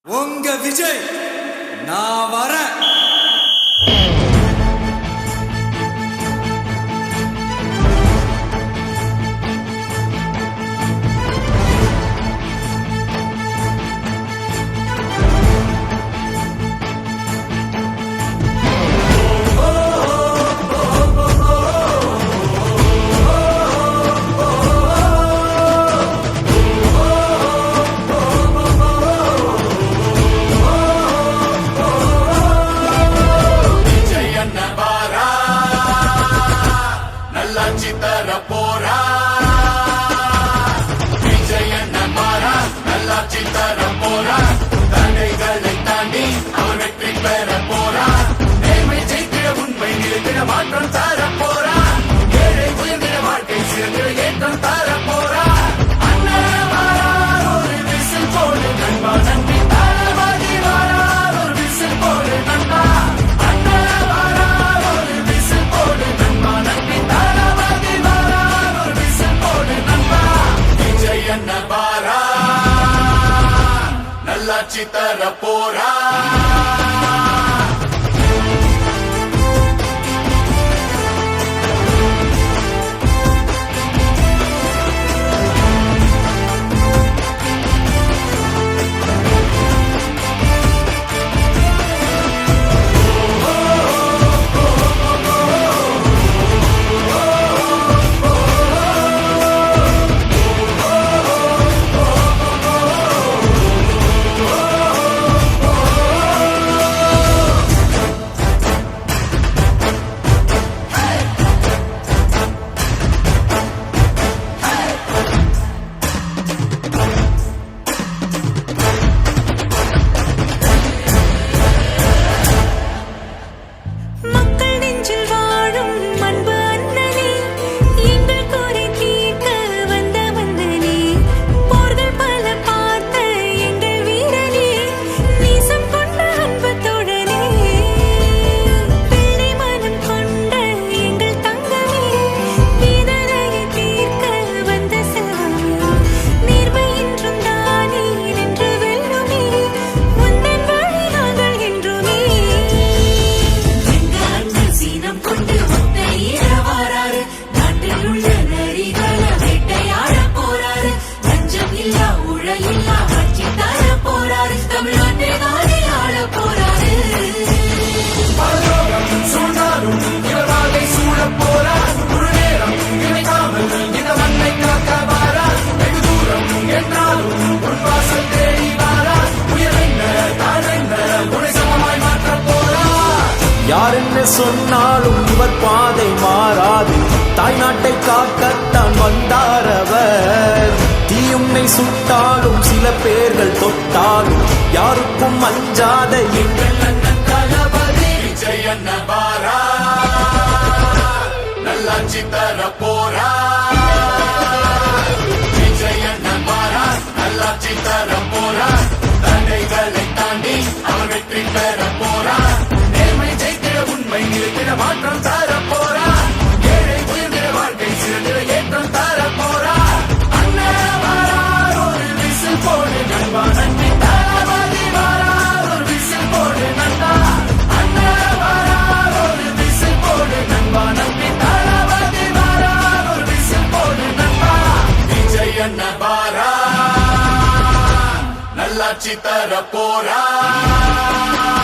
உங்க விஜய் நான் வரேன். மாற்றம் தர போரா, ஏழை உயர்ந்திட வாழ்க்கை சிறந்திட ஏற்றம் தர போரா. அண்ணன் வாரார் ஒரு விசில் போடு நண்பா, நன்றி தளபதி வாரார் ஒரு விசில் போடு நண்பா. அண்ணன் வாரார் ஒரு விசில் போடு நண்பா, நன்றி தளபதி வாரார் ஒரு விசில் போடு நண்பா. விஜய் அண்ணன் வாரார் நல்லாட்சி தர போரா. யார் என்ன சொன்னாலும் இவர் பாதை மாறாது. தாய்நாட்டை காக்கத்தான் வந்தார் அவர். தீயுன்னை சுட்டாலும் சில பேர்கள் தொட்டாலும் யாருக்கும் அஞ்சாத எங்கள் அண்ணன் தளபதி விஜய் அண்ணன் வாரார் நல்லாட்சி தர போரார். விஜய் அண்ணன் வாரார் நல்லாட்சி தர போரார். தடைகளை தாண்டி அவர் வெற்றி பெற போரார். நேர்மை ஜெயித்திட உண்மை நிலைத்திட மாற்றம் தர போரார். ஏழை உயர்ந்திட வாழ்க்கை சிறந்திட ஏற்றம் தர போரார். அண்ணன் வாரார் ஒரு விசில் போடு நண்பா, நன்றி தளபதி வாரார் ஒரு விசில் போடு நண்பா. அண்ணன் வாரார் ஒரு விசில் போடு நண்பா, நன்றி தளபதி வாரார் ஒரு விசில் போடு நண்பா. விஜய் அண்ணன் வாரார் நல்லாட்சி தர போரார்.